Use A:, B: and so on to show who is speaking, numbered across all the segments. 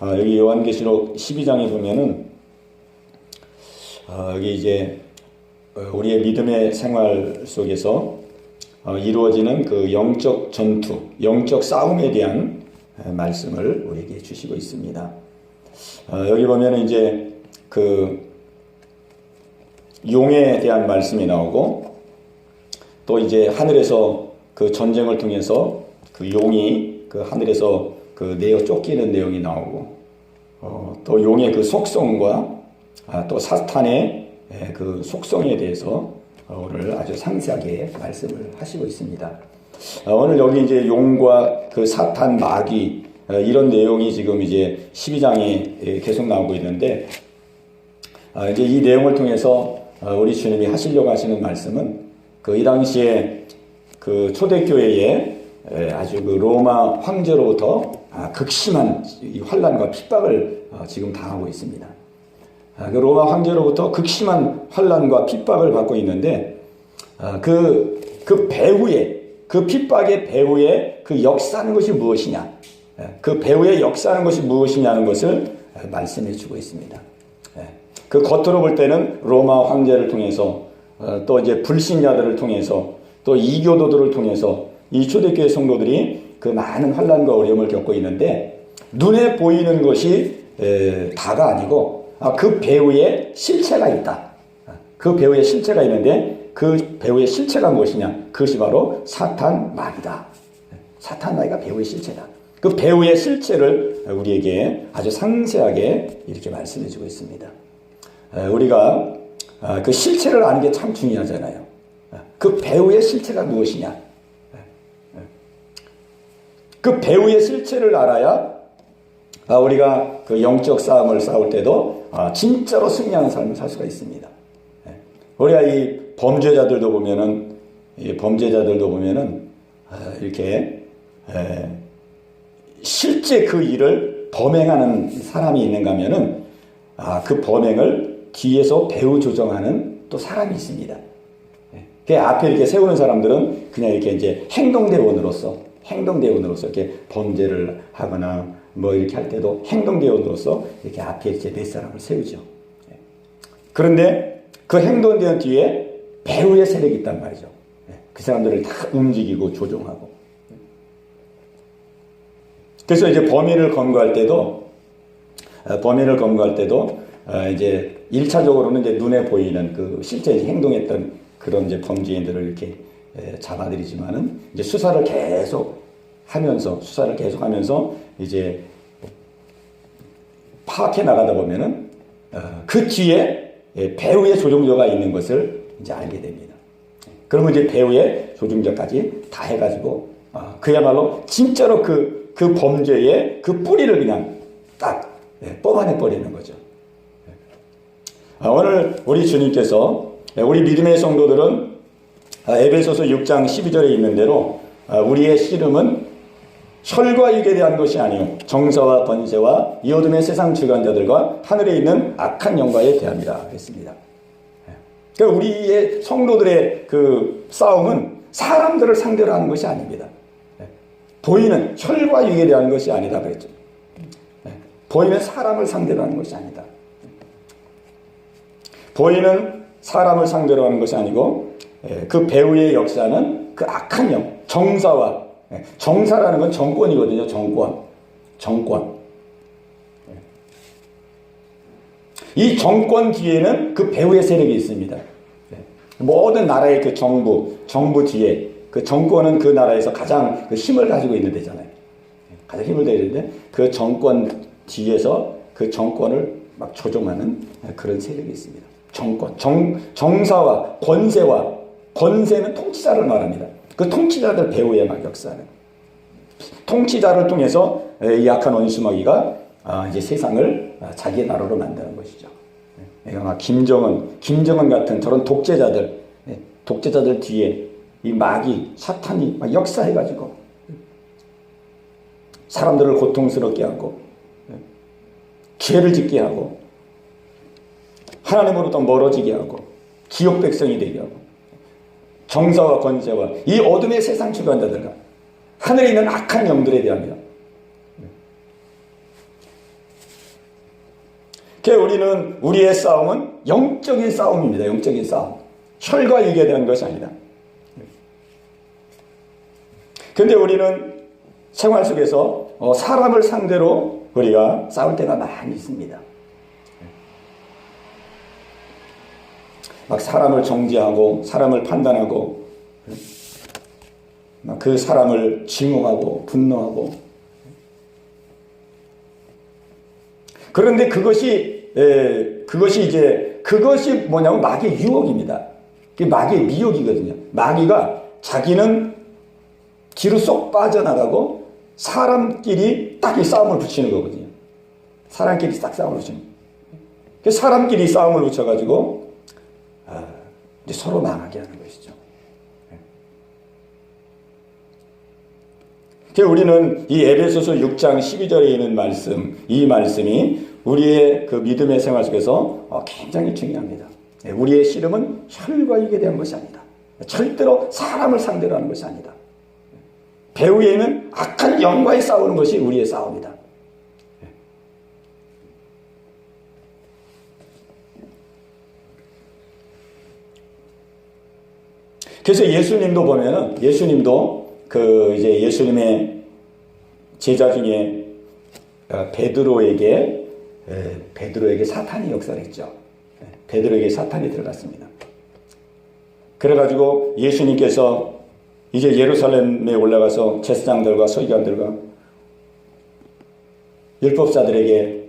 A: 여기 요한계시록 12장에 보면은 여기 이제 우리의 믿음의 생활 속에서 이루어지는 그 영적 전투, 영적 싸움에 대한 말씀을 우리에게 주시고 있습니다. 여기 보면은 이제 그 용에 대한 말씀이 나오고, 또 이제 하늘에서 그 전쟁을 통해서 그 용이 그 하늘에서 그 내어 쫓기는 내용이 나오고, 또 용의 그 속성과 또 사탄의 그 속성에 대해서 오늘 아주 상세하게 말씀을 하시고 있습니다. 오늘 여기 이제 용과 그 사탄, 마귀 이런 내용이 지금 이제 12장에 계속 나오고 있는데, 이제 이 내용을 통해서 우리 주님이 하시려고 하시는 말씀은 그 이 당시에 그 초대교회에 아주 그 로마 황제로부터 극심한 환난과 핍박을 지금 당하고 있습니다. 그 로마 황제로부터 극심한 환난과 핍박을 받고 있는데, 그 배후에, 그 핍박의 배후에 그 역사하는 것이 무엇이냐, 그 배후에 역사하는 것이 무엇이냐는 것을 말씀해 주고 있습니다. 그 겉으로 볼 때는 로마 황제를 통해서, 또 이제 불신자들을 통해서, 또 이교도들을 통해서 이 초대교회 성도들이 그 많은 환난과 어려움을 겪고 있는데, 눈에 보이는 것이 다가 아니고 그 배후에 실체가 있다. 그 배후에 실체가 있는데, 그 배후의 실체가 무엇이냐? 그것이 바로 사탄, 마귀다. 사탄, 마귀가 배후의 실체다. 그 배후의 실체를 우리에게 아주 상세하게 이렇게 말씀해 주고 있습니다. 우리가 그 실체를 아는 게 참 중요하잖아요. 그 배후의 실체가 무엇이냐? 그 배후의 실체를 알아야 우리가 그 영적 싸움을 싸울 때도 진짜로 승리하는 삶을 살 수가 있습니다. 우리가 이 범죄자들도 보면은 이렇게 실제 그 일을 범행하는 사람이 있는가 하면은 그 범행을 뒤에서 배후 조정하는 또 사람이 있습니다. 그 앞에 이렇게 세우는 사람들은 그냥 이렇게 이제 행동대원으로서 이렇게 범죄를 하거나 뭐 이렇게 할 때도 행동대원으로서 이렇게 앞에 이제 몇 사람을 세우죠. 그런데 그 행동대원 뒤에 배후의 세력이 있단 말이죠. 그 사람들을 다 움직이고 조종하고. 그래서 이제 범인을 검거할 때도 이제 1차적으로는 이제 눈에 보이는 그 실제 행동했던 그런 이제 범죄인들을 이렇게 잡아들이지만은 이제 수사를 계속 하면서 이제 파악해 나가다 보면은 그 뒤에 배후의 조종자가 있는 것을 이제 알게 됩니다. 그러면 이제 배후의 조종자까지 다 해가지고 그야말로 진짜로 그 범죄의 그 뿌리를 그냥 딱 뽑아내 버리는 거죠. 오늘 우리 주님께서 우리 믿음의 성도들은 에베소서 6장 12절에 있는 대로 우리의 씨름은 혈과 육에 대한 것이 아니요 정사와 번세와 이 어둠의 세상 주관자들과 하늘에 있는 악한 영과에 대함이라 했습니다. 그러니까 우리의 성도들의 그 싸움은 사람들을 상대로 하는 것이 아닙니다. 보이는 혈과 육에 대한 것이 아니다 그랬죠. 보이는 사람을 상대로 하는 것이 아니다. 보이는 사람을 상대로 하는 것이 아니고 그 배후의 역사는 그 악한 영, 정사라는 건 정권이거든요. 정권. 이 정권 뒤에는 그 배후의 세력이 있습니다. 모든 나라의 그 정부 뒤에 그 정권은 그 나라에서 가장 그 힘을 가지고 있는 데잖아요. 가장 힘을 가지는데 그 정권 뒤에서 그 정권을 막 조종하는 그런 세력이 있습니다. 정사와 권세는 통치자를 말합니다. 그 통치자들 배후에 막 역사하는 통치자를 통해서 이 악한 원수 마귀가 이제 세상을 자기의 나라로 만드는 것이죠. 막 김정은 같은 저런 독재자들 뒤에 이 마귀 사탄이 막 역사해가지고 사람들을 고통스럽게 하고 죄를 짓게 하고 하나님으로부터 멀어지게 하고 지옥 백성이 되게 하고 정사와 권세와 이 어둠의 세상 주관자들과 하늘에 있는 악한 영들에 대하여 우리는 우리의 싸움은 영적인 싸움입니다. 영적인 싸움. 혈과 육에 대한 것이 아니다. 그런데 우리는 생활 속에서 사람을 상대로 우리가 싸울 때가 많이 있습니다. 막 사람을 정죄하고 사람을 판단하고 그 사람을 증오하고 분노하고. 그런데 그것이 뭐냐면 마귀의 유혹입니다. 그게 마귀의 미혹이거든요. 마귀가 자기는 뒤로 쏙 빠져나가고 사람끼리 딱 이 싸움을 붙이는 거거든요. 사람끼리 딱 싸움을 붙이는 거예요. 사람끼리 싸움을 붙여가지고 이제 서로 망하게 하는 것이죠. 우리는 이 에베소서 6장 12절에 있는 말씀, 이 말씀이 우리의 그 믿음의 생활 속에서 굉장히 중요합니다. 우리의 씨름은 혈과 육에 대한 것이 아니다. 절대로 사람을 상대로 하는 것이 아니다. 배후에 있는 악한 영과의 싸우는 것이 우리의 싸움이다. 그래서 예수님도 보면은, 예수님도 이제 예수님의 제자 중에 베드로에게 사탄이 역사했죠. 베드로에게 사탄이 들어갔습니다. 그래가지고 예수님께서 이제 예루살렘에 올라가서 제사장들과 서기관들과 율법사들에게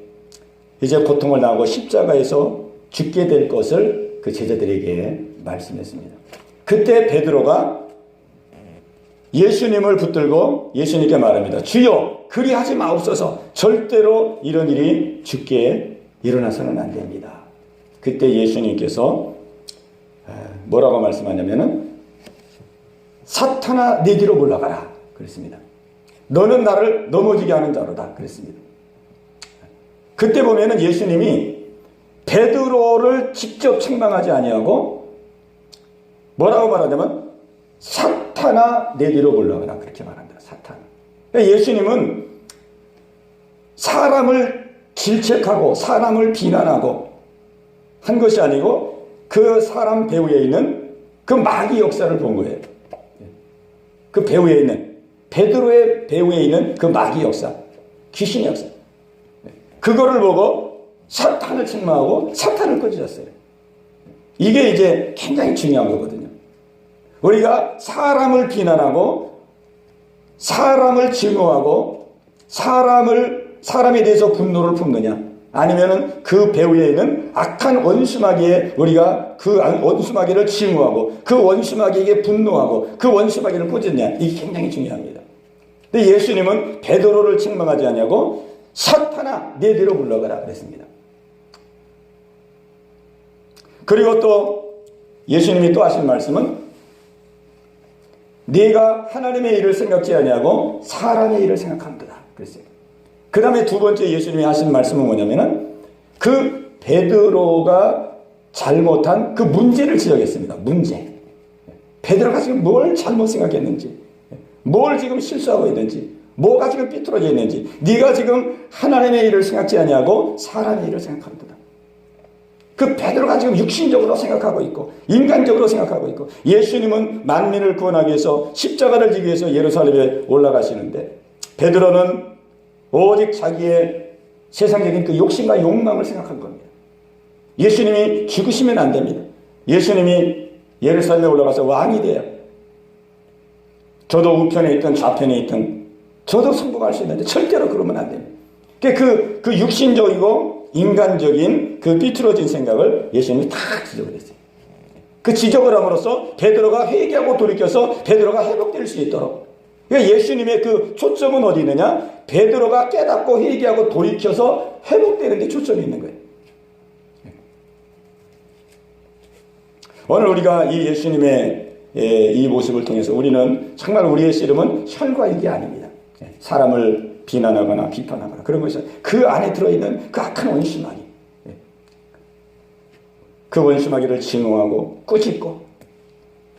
A: 이제 고통을 당하고 십자가에서 죽게 될 것을 그 제자들에게 말씀했습니다. 그때 베드로가 예수님을 붙들고 예수님께 말합니다. 주여, 그리하지 마옵소서. 절대로 이런 일이 주께 일어나서는 안 됩니다. 그때 예수님께서 뭐라고 말씀하냐면은 사탄아, 내 뒤로 물러가라 그랬습니다. 너는 나를 넘어지게 하는 자로다 그랬습니다. 그때 보면은 예수님이 베드로를 직접 책망하지 아니하고 뭐라고 말하냐면 사탄아, 내 뒤로 물러가라 그렇게 말합니다. 사탄. 예수님은 사람을 질책하고 사람을 비난하고 한 것이 아니고 그 사람 배후에 있는 그 마귀 역사를 본 거예요. 그 배후에 있는, 베드로의 배후에 있는 그 마귀 역사, 귀신의 역사. 그거를 보고 사탄을 책망하고 사탄을 꾸짖었어요. 이게 이제 굉장히 중요한 거거든요. 우리가 사람을 비난하고 사람을 증오하고 사람에 대해서 분노를 품느냐, 아니면은 그 배후에 있는 악한 원수마귀에 우리가 그 원수마귀를 증오하고 그 원수마귀에게 분노하고 그 원수마귀를 꾸짖냐, 이게 굉장히 중요합니다. 근데 예수님은 베드로를 책망하지 않냐고 사탄아, 내 뒤로 물러가라 그랬습니다. 그리고 또 예수님이 또 하신 말씀은 네가 하나님의 일을 생각지 아니하고 사람의 일을 생각한다 그랬어요. 그 다음에 두 번째 예수님이 하신 말씀은 뭐냐면은 그 베드로가 잘못한 그 문제를 지적했습니다. 문제. 베드로가 지금 뭘 잘못 생각했는지, 뭘 지금 실수하고 있는지, 뭐가 지금 삐뚤어져 있는지, 네가 지금 하나님의 일을 생각지 아니하고 사람의 일을 생각한다. 그 베드로가 지금 육신적으로 생각하고 있고 인간적으로 생각하고 있고, 예수님은 만민을 구원하기 위해서 십자가를 지기 위해서 예루살렘에 올라가시는데 베드로는 오직 자기의 세상적인 그 욕심과 욕망을 생각한 겁니다. 예수님이 죽으시면 안 됩니다. 예수님이 예루살렘에 올라가서 왕이 돼요. 저도 우편에 있든 좌편에 있든 저도 성공할 수 있는데 절대로 그러면 안 됩니다. 그 육신적이고 인간적인 그 삐뚤어진 생각을 예수님이 다 지적을 했어요. 그 지적을 함으로써 베드로가 회개하고 돌이켜서 베드로가 회복될 수 있도록. 그러니까 예수님의 그 초점은 어디 있느냐? 베드로가 깨닫고 회개하고 돌이켜서 회복되는 데 초점이 있는 거예요. 오늘 우리가 이 예수님의 이 모습을 통해서 우리는 정말 우리의 씨름은 혈과 육이 아닙니다. 사람을 비난하거나 비판하거나 그런 것이 그 안에 들어있는 그 악한 원수마귀, 그 원수마귀를 증오하고 꾸짖고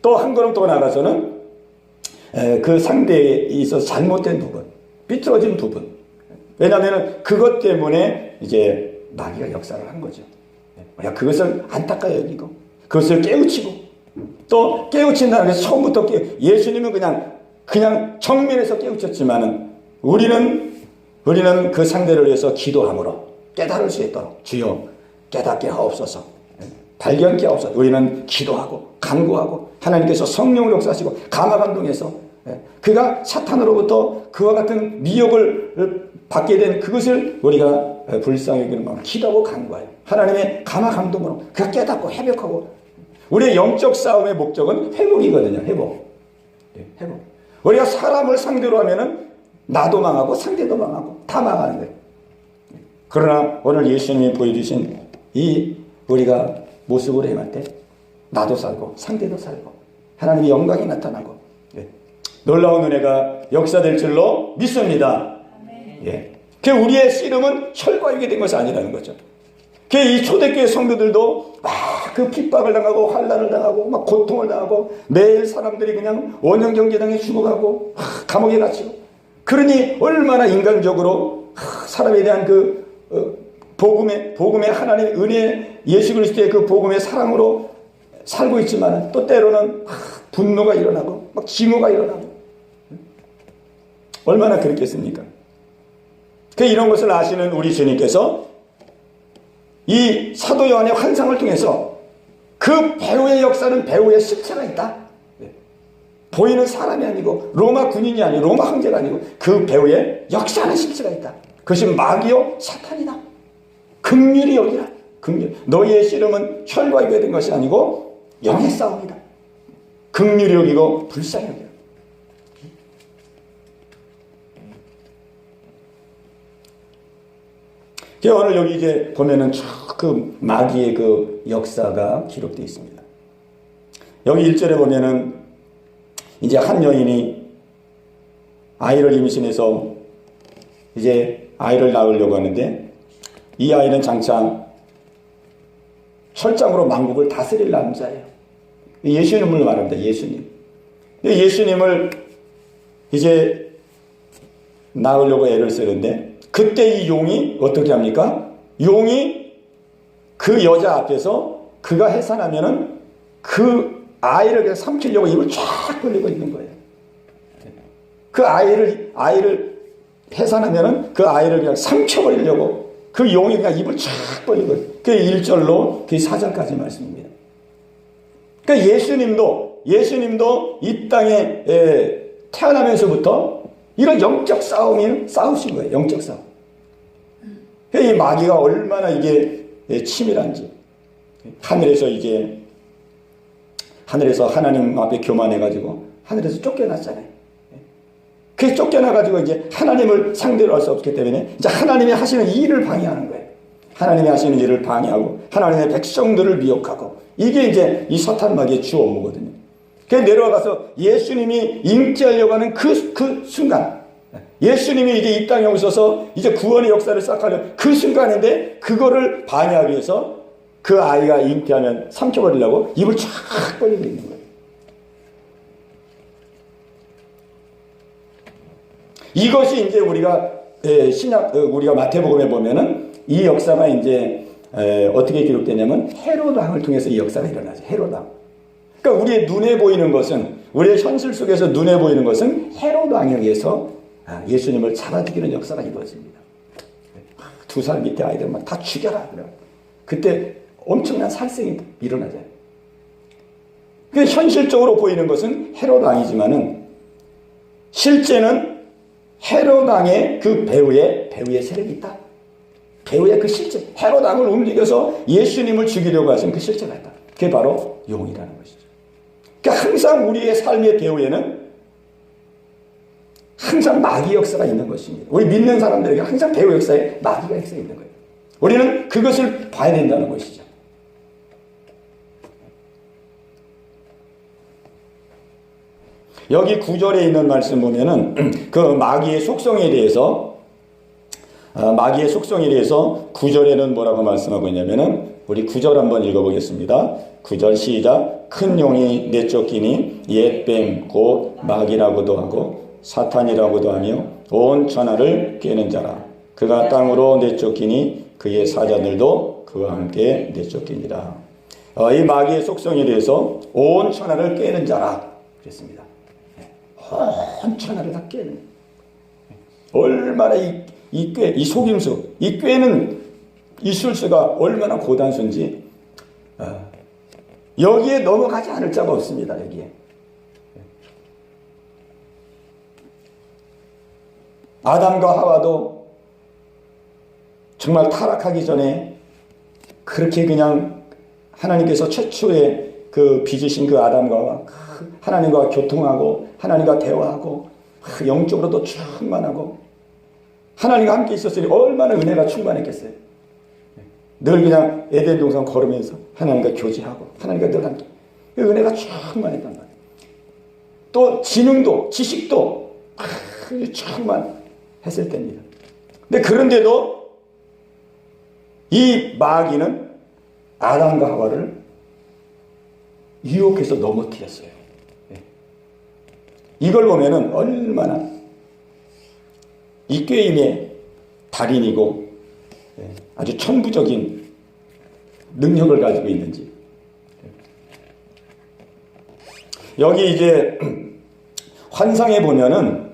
A: 또 한 걸음 더 나가서는 그 상대에 있어서 잘못된 부분, 삐뚤어진 부분. 왜냐하면 그것 때문에 이제 마귀가 역사를 한 거죠. 그것을 안타까이 여기고 그것을 깨우치고 또 깨우친다는 것은 처음부터 예수님은 그냥 정면에서 깨우쳤지만은 우리는 그 상대를 위해서 기도함으로 깨달을 수 있도록 주여 깨닫게 하옵소서, 발견케 하옵소서. 우리는 기도하고 간구하고 하나님께서 성령을 역사하시고 감화감동해서 그가 사탄으로부터 그와 같은 미혹을 받게 된 그것을 우리가 불쌍히 여기는 마음 기도하고 간구하여 하나님의 감화감동으로 그가 깨닫고 회복하고. 우리의 영적 싸움의 목적은 회복이거든요. 회복. 우리가 사람을 상대로 하면은 나도 망하고 상대도 망하고 다 망하는 거예요. 그러나 오늘 예수님이 보여주신 이 우리가 모습으로 행할 때 나도 살고 상대도 살고 하나님의 영광이 나타나고 놀라운 은혜가 역사될 줄로 믿습니다. 그 우리의 씨름은 혈과 육이 된 것이 아니라는 거죠. 이 초대교회 성도들도 막 그 핍박을 당하고 환난을 당하고 막 고통을 당하고 매일 사람들이 그냥 원형 경제당해 죽어가고 감옥에 갇히고 그러니 얼마나 인간적으로 사람에 대한 복음의 하나님의 은혜 예수 그리스도의 그 복음의 사랑으로 살고 있지만 또 때로는 분노가 일어나고 막 징후가 일어나고 얼마나 그렇겠습니까? 이런 것을 아시는 우리 주님께서 이 사도 요한의 환상을 통해서 그 배후의 역사는 배후의 실체가 있다. 보이는 사람이 아니고 로마 군인이 아니고 로마 황제가 아니고 그 배후에 역사하는 실체가 있다. 그것이 마귀요 사탄이다. 긍휼히 여기라. 긍휼. 너희의 씨름은 혈과 육에 된 것이 아니고 영의 싸움이다. 긍휼히 여기고 불쌍히 여기라. 오늘 여기 이제 보면은 쭉 그 마귀의 그 역사가 기록되어 있습니다. 여기 1절에 보면은 이제 한 여인이 아이를 임신해서 이제 아이를 낳으려고 하는데 이 아이는 장차 철장으로 만국을 다스릴 남자예요. 예수님을 말합니다. 예수님을 이제 낳으려고 애를 쓰는데 그때 이 용이 어떻게 합니까? 용이 그 여자 앞에서 그가 해산하면은 그 아이를 그냥 삼키려고 입을 쫙 벌리고 있는 거예요. 그 아이를 해산하면은 그 아이를 그냥 삼켜버리려고 그 용이 그냥 입을 쫙 벌리고 있어요. 그게 1절로 그 4절까지 말씀입니다. 그러니까 예수님도 이 땅에 태어나면서부터 이런 영적 싸우신 거예요. 영적 싸움. 이 마귀가 얼마나 이게 치밀한지. 하늘에서 하나님 앞에 교만해가지고 하늘에서 쫓겨났잖아요. 그래서 쫓겨나가지고 이제 하나님을 상대로 할 수 없기 때문에 이제 하나님이 하시는 일을 방해하는 거예요. 하나님이 하시는 일을 방해하고 하나님의 백성들을 미혹하고 이게 이제 이 사탄 마귀의 주 업무거든요. 그래서 내려와가서 예수님이 잉태하려고 하는 그 순간 예수님이 이제 이 땅에 오셔서 이제 구원의 역사를 시작하려는 그 순간인데 그거를 방해하기 위해서 그 아이가 잉태하면 삼켜버리려고 입을 쫙 벌리고 있는 거예요. 이것이 이제 우리가 우리가 마태복음에 보면은 이 역사가 이제 어떻게 기록되냐면 헤롯 왕을 통해서 이 역사가 일어나죠. 헤롯 왕. 그러니까 우리의 눈에 보이는 것은 우리의 현실 속에서 눈에 보이는 것은 헤롯 왕에 의해서 예수님을 잡아죽이는 역사가 이루어집니다. 2살 밑에 아이들만 다 죽여라. 그때 엄청난 살생이 일어나잖아요. 그러니까 현실적으로 보이는 것은 헤롯 왕이지만은 실제는 헤롯 왕의 그 배후에 세력이 있다. 배후의 그 실제, 헤롯 왕을 움직여서 예수님을 죽이려고 하신 그 실체가 있다. 그게 바로 용이라는 것이죠. 그러니까 항상 우리의 삶의 배후에는 항상 마귀 역사가 있는 것입니다. 우리 믿는 사람들에게 항상 배후 역사에 마귀가 역사가 있는 거예요. 우리는 그것을 봐야 된다는 것이죠. 여기 9절에 있는 말씀 보면은 그 마귀의 속성에 대해서 9절에는 뭐라고 말씀하고 있냐면은 우리 9절 한번 읽어보겠습니다. 9절 시작. 큰 용이 내쫓기니 옛뱀 곧 마귀라고도 하고 사탄이라고도 하며 온 천하를 꿰는 자라. 그가 땅으로 내쫓기니 그의 사자들도 그와 함께 내쫓기니라. 이 마귀의 속성에 대해서 온 천하를 꿰는 자라 그랬습니다. 온 천하를 다 꿰는. 얼마나 이 속임수, 이 꿰는 이 술수가 얼마나 고단수인지 여기에 넘어가지 않을 자가 없습니다. 여기에. 아담과 하와도 정말 타락하기 전에 그렇게 그냥 하나님께서 최초에 그 빚으신 그 아담과 하와 하나님과 교통하고 하나님과 대화하고 영적으로도 충만하고 하나님과 함께 있었으니 얼마나 은혜가 충만했겠어요. 늘 그냥 에덴 동산 걸으면서 하나님과 교제하고 하나님과 늘 함께 은혜가 충만했단 말이에요. 또 지능도 지식도 충만했을 때입니다. 근데 그런데도 이 마귀는 아담과 하와를 유혹해서 넘어뜨렸어요. 이걸 보면은 얼마나 이 꾀임의 달인이고 아주 천부적인 능력을 가지고 있는지. 여기 이제 환상에 보면은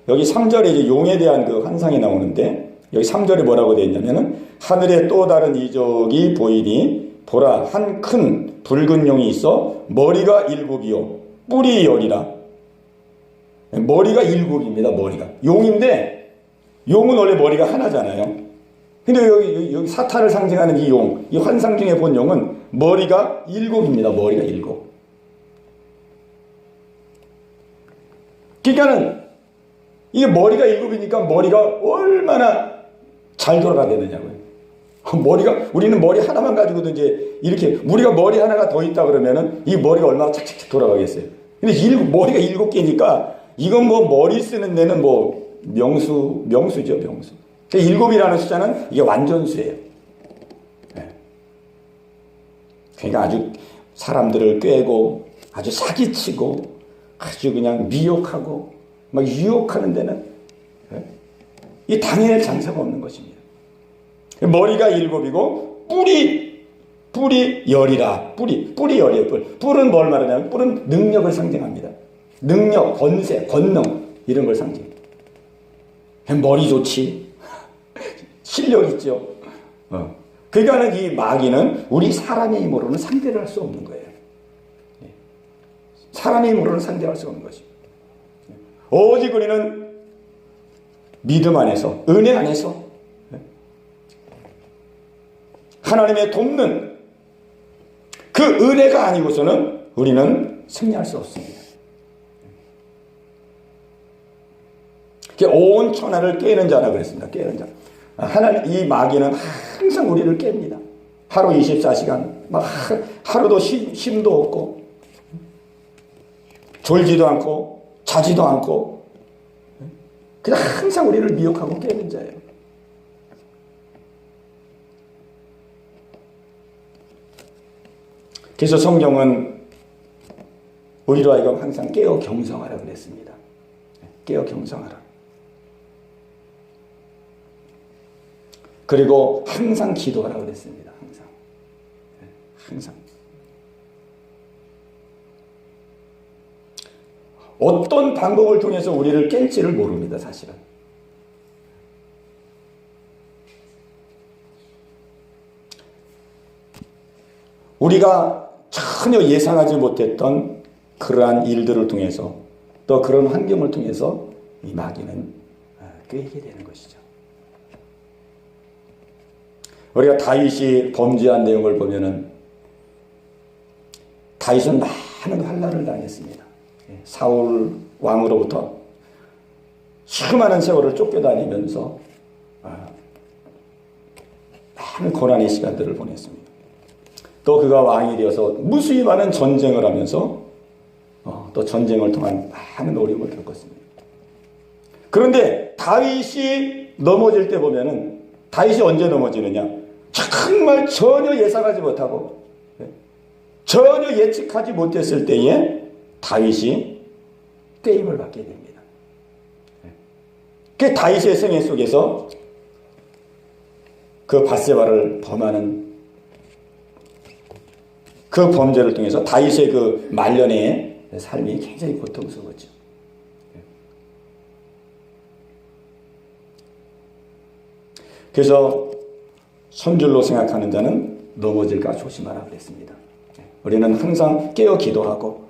A: 여기 3절에 이제 용에 대한 그 환상이 나오는데 여기 3절에 뭐라고 되어 있냐면은 하늘에 또 다른 이적이 보이니 보라 한 큰 붉은 용이 있어 머리가 7이요 뿔이 10이라. 머리가 7입니다. 머리가 용인데 용은 원래 머리가 하나잖아요. 근데 여기 사탄을 상징하는 이 용, 이 환상 중에 본 용은 머리가 7입니다. 머리가 7. 그러니까는 이게 머리가 7이니까 머리가 얼마나 잘 돌아가야 되느냐고요. 우리는 머리 하나만 가지고도 이제 이렇게 우리가 머리 하나가 더 있다 그러면은 이 머리가 얼마나 착착착 돌아가겠어요. 근데 머리가 7개니까 이건 뭐 머리 쓰는 데는 뭐 명수죠, 명수. 7이라는 숫자는 이게 완전수예요. 그러니까 아주 사람들을 꿰고 아주 사기치고 아주 그냥 미혹하고 막 유혹하는 데는 이 당연히 장사가 없는 것입니다. 머리가 7이고 뿔이 10이라. 뿔이 10이에요. 뿔은 뭘 말하냐면 뿔은 능력을 상징합니다. 능력, 권세, 권능 이런 걸 상징해요. 머리 좋지. 실력 있죠. 그러니까 이 마귀는 우리 사람의 힘으로는 상대를 할 수 없는 거예요. 사람의 힘으로는 상대할 수 없는 것입니다. 오직 우리는 믿음 안에서, 은혜 안에서 하나님의 돕는 그 은혜가 아니고서는 우리는 승리할 수 없습니다. 온 천하를 깨는 자라 그랬습니다. 깨는 자. 하나님, 이 마귀는 항상 우리를 깹니다. 하루 24시간, 하루도 쉼도 없고, 졸지도 않고, 자지도 않고, 그냥 항상 우리를 미혹하고 깨는 자예요. 그래서 성경은 우리로 하여금 항상 깨어 경성하라 그랬습니다. 깨어 경성하라. 그리고 항상 기도하라 그랬습니다. 항상. 어떤 방법을 통해서 우리를 깰지를 모릅니다. 사실은. 우리가 전혀 예상하지 못했던 그러한 일들을 통해서 또 그런 환경을 통해서 이 마귀는 꿰게 되는 것이죠. 우리가 다윗이 범죄한 내용을 보면은 다윗은 많은 환난을 당했습니다. 사울 왕으로부터 수많은 세월을 쫓겨다니면서 많은 고난의 시간들을 보냈습니다. 또 그가 왕이 되어서 무수히 많은 전쟁을 하면서 또 전쟁을 통한 많은 어려움을 겪었습니다. 그런데 다윗이 넘어질 때 보면은 다윗이 언제 넘어지느냐? 정말 전혀 예상하지 못하고 전혀 예측하지 못했을 때에 다윗이 떼임을 받게 됩니다. 그 다윗의 생애 속에서 그 밧세바를 범하는 그 범죄를 통해서 다윗의 그 말년의 삶이 굉장히 고통스러웠죠. 그래서 손줄로 생각하는 자는 넘어질까 조심하라 그랬습니다. 우리는 항상 깨어 기도하고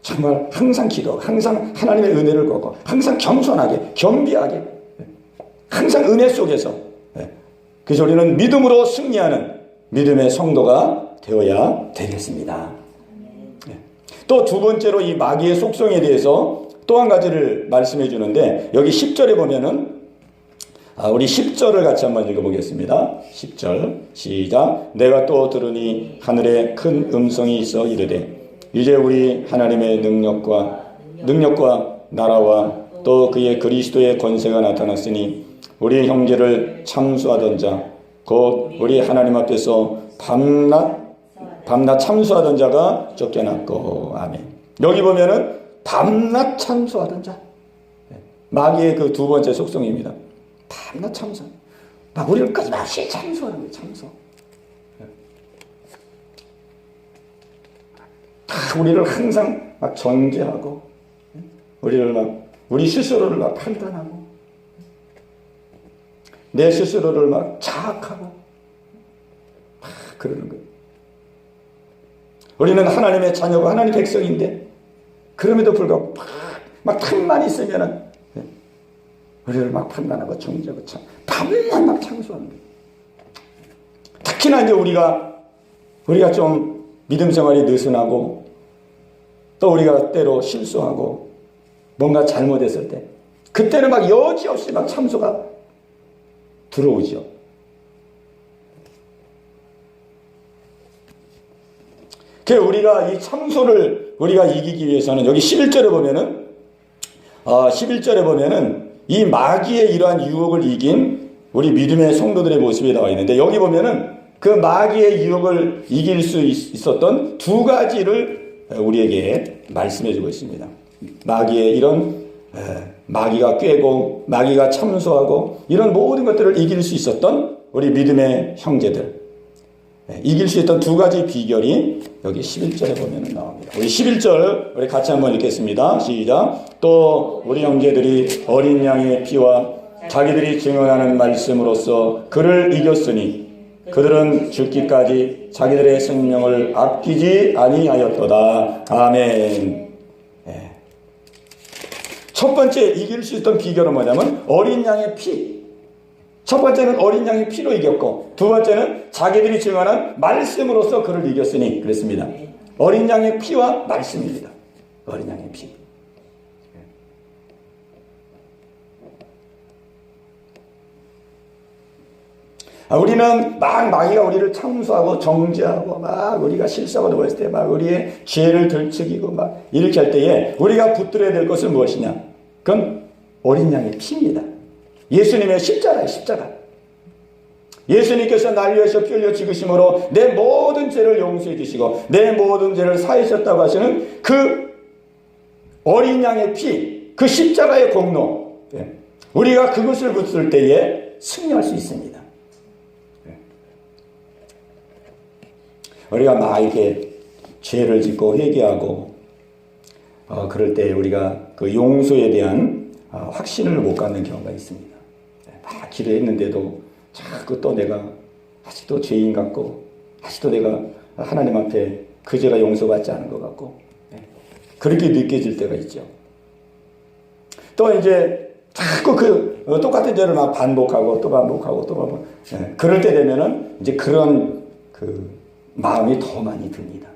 A: 정말 항상 기도, 항상 하나님의 은혜를 구하고 항상 겸손하게, 겸비하게, 항상 은혜 속에서, 그래서 우리는 믿음으로 승리하는 믿음의 성도가 되어야 되겠습니다. 또 두 번째로 이 마귀의 속성에 대해서 또 한 가지를 말씀해 주는데, 여기 10절에 보면은 우리 10절을 같이 한번 읽어보겠습니다. 10절 시작. 내가 또 들으니 하늘에 큰 음성이 있어 이르되 이제 우리 하나님의 능력과 나라와 또 그의 그리스도의 권세가 나타났으니 우리 형제를 참수하던 자 곧 우리 하나님 앞에서 밤낮 참수하던 자가 쫓겨났고. 아멘. 여기 보면은 밤낮 참수하던 자, 마귀의 그 두 번째 속성입니다. 밤낮 참수, 막 우리를 끊임없이 참수하는 거예요. 참수. 우리를 항상 막 정죄하고, 우리 스스로를 막 판단하고, 내 스스로를 막 자학하고, 막 그러는 거예요. 우리는 하나님의 자녀고 하나님 백성인데, 그럼에도 불구하고 막 틈만 있으면은 우리를 막 판단하고 정죄하고 밤낮 막 참수하는 거예요. 특히나 이제 우리가 좀 믿음 생활이 느슨하고 또 우리가 때로 실수하고 뭔가 잘못했을 때 그때는 막 여지없이 막 참수가 들어오죠. 그래서 우리가 이 참소를 우리가 이기기 위해서는 여기 11절에 보면은 이 마귀의 이러한 유혹을 이긴 우리 믿음의 성도들의 모습이 나와 있는데, 여기 보면은 그 마귀의 유혹을 이길 수 있었던 두 가지를 우리에게 말씀해 주고 있습니다. 마귀의 이런 마귀가 꾀고 마귀가 참소하고 이런 모든 것들을 이길 수 있었던 우리 믿음의 형제들, 이길 수 있던 두 가지 비결이 여기 11절에 보면 나옵니다. 우리 11절 우리 같이 한번 읽겠습니다. 시작. 또 우리 형제들이 어린 양의 피와 자기들이 증언하는 말씀으로써 그를 이겼으니 그들은 죽기까지 자기들의 생명을 아끼지 아니하였도다. 아멘. 첫 번째 이길 수 있던 비결은 뭐냐면 어린 양의 피. 첫 번째는 어린 양의 피로 이겼고, 두 번째는 자기들이 증언한 말씀으로서 그를 이겼으니 그랬습니다. 어린 양의 피와 말씀입니다. 어린 양의 피. 우리는 막 마귀가 우리를 참수하고 정죄하고 막 우리가 실수하고 넘어졌을 때 막 우리의 죄를 들추기고 막 이렇게 할 때에 우리가 붙들어야 될 것은 무엇이냐? 그건 어린 양의 피입니다. 예수님의 십자가예요. 십자가. 예수님께서 날 위해서 피 흘려 죽으심으로 내 모든 죄를 용서해 주시고 내 모든 죄를 사하셨다고 하시는 그 어린 양의 피, 그 십자가의 공로, 우리가 그것을 붙들 때에 승리할 수 있습니다. 우리가 막 이렇게 죄를 짓고 회개하고 그럴 때 우리가 그 용서에 대한 확신을 못 갖는 경우가 있습니다. 막 기도했는데도 자꾸 또 내가 아직도 죄인 같고 아직도 내가 하나님 앞에 그 죄가 용서받지 않은 것 같고 그렇게 느껴질 때가 있죠. 또 이제 자꾸 그 똑같은 죄를 막 반복하고 또 반복하고 또 반복. 그럴 때 되면은 이제 그런 그 마음이 더 많이 듭니다.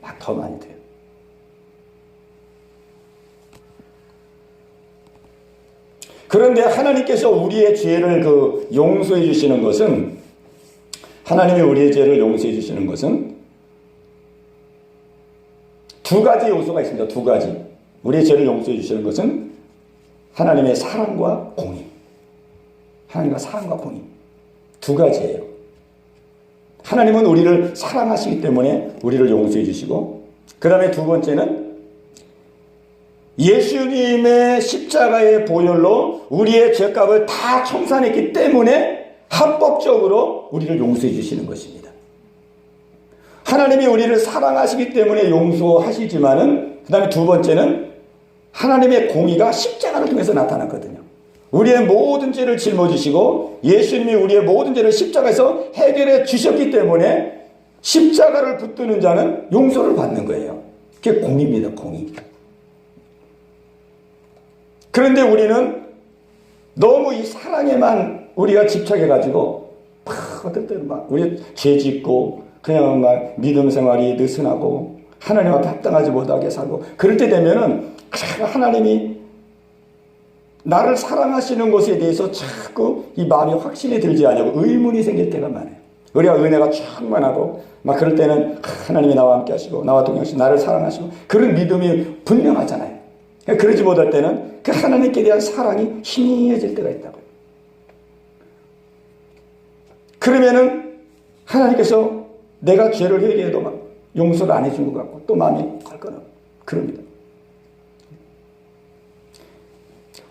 A: 막 더 많이 돼요. 그런데 하나님께서 우리의 죄를 그 용서해 주시는 것은, 하나님이 우리의 죄를 용서해 주시는 것은 두 가지 요소가 있습니다. 두 가지. 우리의 죄를 용서해 주시는 것은 하나님의 사랑과 공의. 하나님과 사랑과 공의. 두 가지예요. 하나님은 우리를 사랑하시기 때문에 우리를 용서해 주시고, 그 다음에 두 번째는 예수님의 십자가의 보혈로 우리의 죄값을 다 청산했기 때문에 합법적으로 우리를 용서해 주시는 것입니다. 하나님이 우리를 사랑하시기 때문에 용서하시지만은 그 다음에 두 번째는 하나님의 공의가 십자가를 통해서 나타났거든요. 우리의 모든 죄를 짊어지시고 예수님이 우리의 모든 죄를 십자가에서 해결해 주셨기 때문에 십자가를 붙드는 자는 용서를 받는 거예요. 그게 공의입니다. 공의. 그런데 우리는 너무 이 사랑에만 우리가 집착해가지고 어떨 때는 막 우리 죄 짓고 그냥 막 믿음 생활이 느슨하고 하나님한테 합당하지 못하게 살고 그럴 때 되면은 하나님이 나를 사랑하시는 것에 대해서 자꾸 이 마음이 확신이 들지 않냐고 의문이 생길 때가 많아요. 우리가 은혜가 충만하고 막 그럴 때는 하나님이 나와 함께 하시고 나와 동행하시고 나를 사랑하시고 그런 믿음이 분명하잖아요. 그러지 못할 때는 그 하나님께 대한 사랑이 희미해질 때가 있다고요. 그러면은 하나님께서 내가 죄를 회개해도 막 용서를 안 해준 것 같고 또 마음이 헐거나 그럽니다.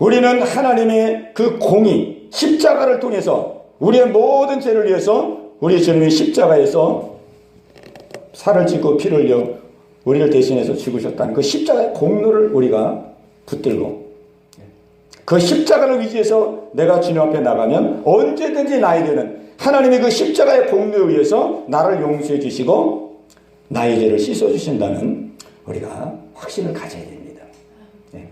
A: 우리는 하나님의 그 공의, 십자가를 통해서 우리의 모든 죄를 위해서 우리 주님이 십자가에서 살을 찢고 피를 흘려 우리를 대신해서 죽으셨다는 그 십자가의 공로를 우리가 붙들고 그 십자가를 의지해서 내가 주님 앞에 나가면 언제든지 나에게 되는 하나님의 그 십자가의 공로에 의해서 나를 용서해 주시고 나의 죄를 씻어 주신다는 우리가 확신을 가져야 됩니다. 네.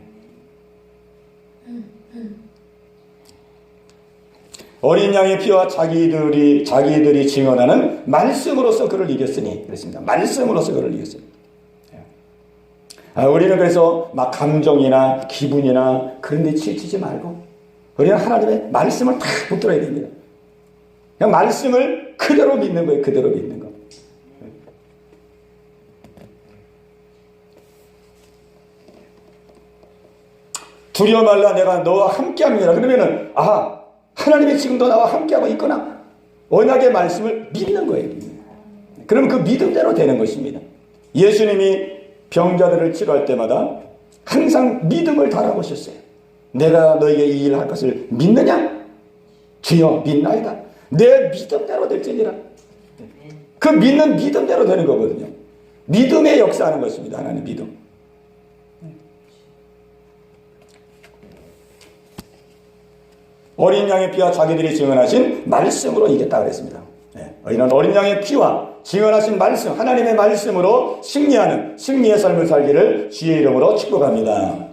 A: 어린 양의 피와 자기들이 증언하는 말씀으로서 그를 이겼으니 그랬습니다. 말씀으로서 그를 이겼으니. 우리는 그래서 막 감정이나 기분이나 그런 데 치우치지 말고 우리는 하나님의 말씀을 다 붙들어야 됩니다. 그냥 말씀을 그대로 믿는 거예요. 그대로 믿는 거. 두려워 말라 내가 너와 함께합니다. 그러면은 하나님이 지금도 나와 함께하고 있거나 언약의 말씀을 믿는 거예요. 그러면 그 믿음대로 되는 것입니다. 예수님이 병자들을 치료할 때마다 항상 믿음을 달아보셨어요. 내가 너에게 이 일을 할 것을 믿느냐? 주여 믿나이다. 내 믿음대로 될지니라. 그 믿는 믿음대로 되는 거거든요. 믿음의 역사하는 것입니다. 하나님 믿음. 어린 양의 피와 자기들이 증언하신 말씀으로 이겼다 그랬습니다. 이런 어린 양의 피와 증언하신 말씀, 하나님의 말씀으로 승리의 삶을 살기를 주의 이름으로 축복합니다.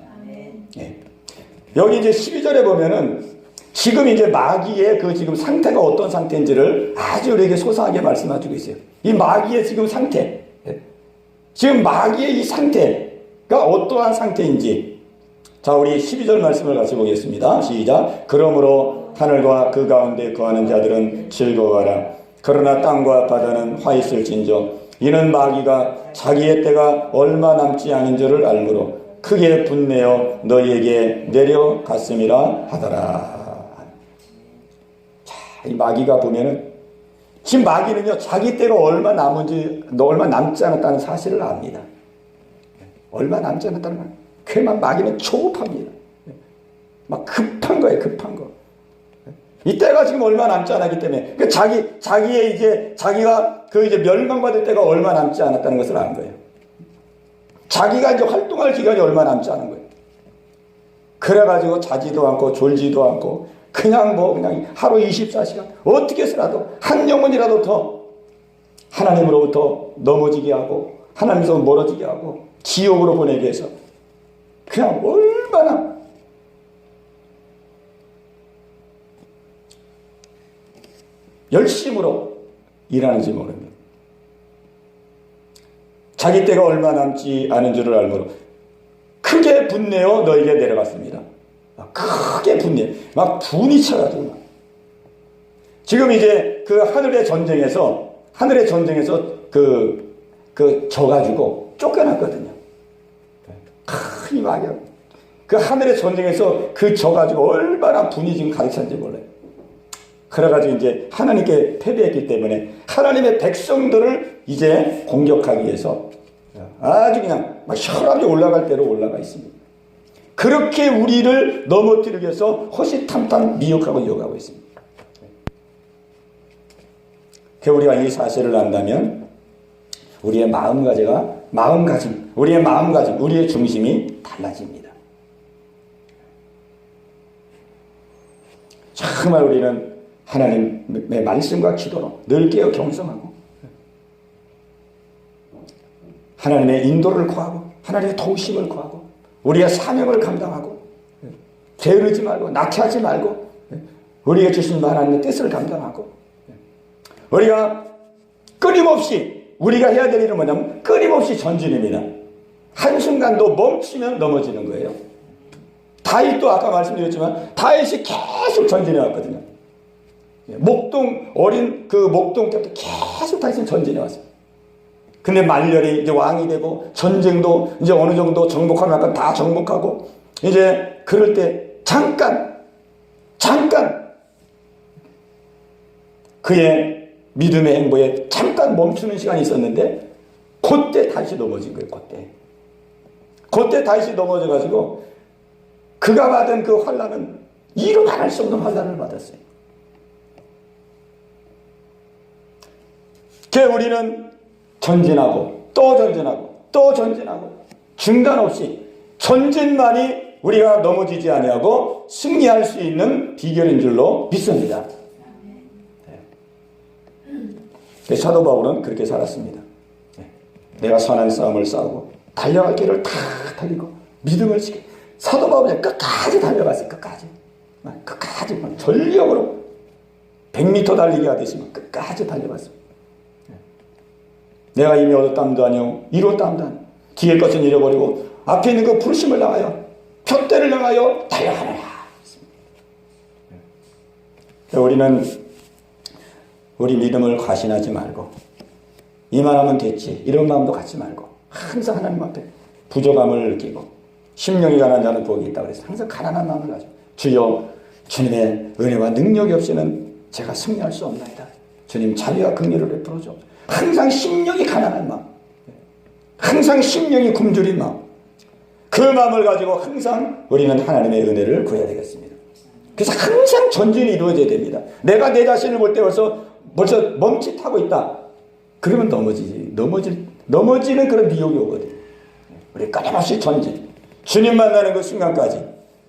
A: 여기 이제 12절에 보면은 지금 이제 마귀의 그 지금 상태가 어떤 상태인지를 아주 우리에게 소상하게 말씀해주고 있어요. 이 마귀의 지금 상태, 지금 마귀의 이 상태가 어떠한 상태인지. 자, 우리 12절 말씀을 같이 보겠습니다. 시작. 그러므로 하늘과 그 가운데 거하는 자들은 즐거워하라. 그러나 땅과 바다는 화 있을진저 이는 마귀가 자기의 때가 얼마 남지 않은 줄을 알므로 크게 분내어 너희에게 내려갔음이라 하더라. 자, 이 마귀가 보면은 지금 마귀는요 자기 때가 얼마 남지 않았다는 사실을 압니다. 얼마 남지 않았다는 말. 그만 마귀는 조급합니다. 막 급한 거예요, 급한 거. 이때가 지금 얼마 남지 않았기 때문에 자기가 이제 멸망받을 때가 얼마 남지 않았다는 것을 아는 거예요. 자기가 이제 활동할 기간이 얼마 남지 않은 거예요. 그래가지고 자지도 않고 졸지도 않고 그냥 하루 24시간 어떻게 해서라도 한 영혼이라도 더 하나님으로부터 넘어지게 하고 하나님에서 멀어지게 하고 지옥으로 보내게 해서 그냥 얼마나 열심으로 일하는지 모릅니다. 자기 때가 얼마 남지 않은 줄을 알므로 크게 분내어 너에게 내려갔습니다. 크게 분내, 막 분이 차가지고 지금 이제 그 하늘의 전쟁에서 져가지고 쫓겨났거든요. 이 마귀가 그 하늘의 전쟁에서 져가지고 얼마나 분이 지금 가득 찬지 몰라요. 그래가지고 이제 하나님께 패배했기 때문에 하나님의 백성들을 이제 공격하기 위해서 아주 그냥 막 혈압이 올라갈 대로 올라가 있습니다. 그렇게 우리를 넘어뜨리기 위해서 호시탐탐 미혹하고 이어가고 있습니다. 그 우리가 이 사실을 안다면 우리의 마음가짐, 우리의 중심이 달라집니다. 정말 우리는 하나님의 말씀과 기도로 늘 깨어 경성하고 하나님의 인도를 구하고 하나님의 도우심을 구하고 우리의 사명을 감당하고 게으르지 말고 낙태하지 말고 우리가 주신 하나님의 뜻을 감당하고 우리가 끊임없이 우리가 해야 될 일은 뭐냐면 끊임없이 전진입니다. 한순간도 멈추면 넘어지는 거예요. 다윗도 아까 말씀드렸지만 다윗이 계속 전진해 왔거든요. 어린 목동 때부터 계속 다윗은 전진해 왔어요. 근데 말년이 이제 왕이 되고 전쟁도 이제 어느 정도 정복하면 약간 다 정복하고 이제 그럴 때 잠깐 그의 믿음의 행보에 잠깐 멈추는 시간이 있었는데 그때 다시 넘어진 거예요. 그때 다시 넘어져가지고 그가 받은 그 환난은 이루 말할 수 없는 환난을 받았어요. 우리는 전진하고 또 전진하고 또 전진하고 중단 없이 전진만이 우리가 넘어지지 아니하고 승리할 수 있는 비결인 줄로 믿습니다. 사도 바울은 그렇게 살았습니다. 내가 선한 싸움을 싸우고 달려갈 길을 다 달리고 믿음을 지키고 사도 바울은 끝까지 달려갔어요. 끝까지 전력으로 100m 달리기 하듯이 끝까지 달려갔습니다. 내가 이미 얻었담도 아니요 이뤘담도 아니요 뒤에 것은 잃어버리고 앞에 있는 그 부르심을 향하여 표대를 향하여 달려가노라. 우리는 우리 믿음을 과신하지 말고 이만하면 됐지 이런 마음도 갖지 말고 항상 하나님 앞에 부족함을 느끼고 심령이 가난한 자는 복이 있다고 그래서 항상 가난한 마음을 가지고 주여 주님의 은혜와 능력이 없이는 제가 승리할 수 없나이다. 주님 자비와 긍휼을 베풀어 주옵소서. 항상 심령이 가난한 마음, 항상 심령이 굶주린 마음, 그 마음을 가지고 항상 우리는 하나님의 은혜를 구해야 되겠습니다. 그래서 항상 전진이 이루어져야 됩니다. 내가 내 자신을 볼 때 벌써 멈칫하고 있다. 그러면 넘어지는 그런 미혹이 오거든요. 우리 끊임없이 전진, 주님 만나는 그 순간까지,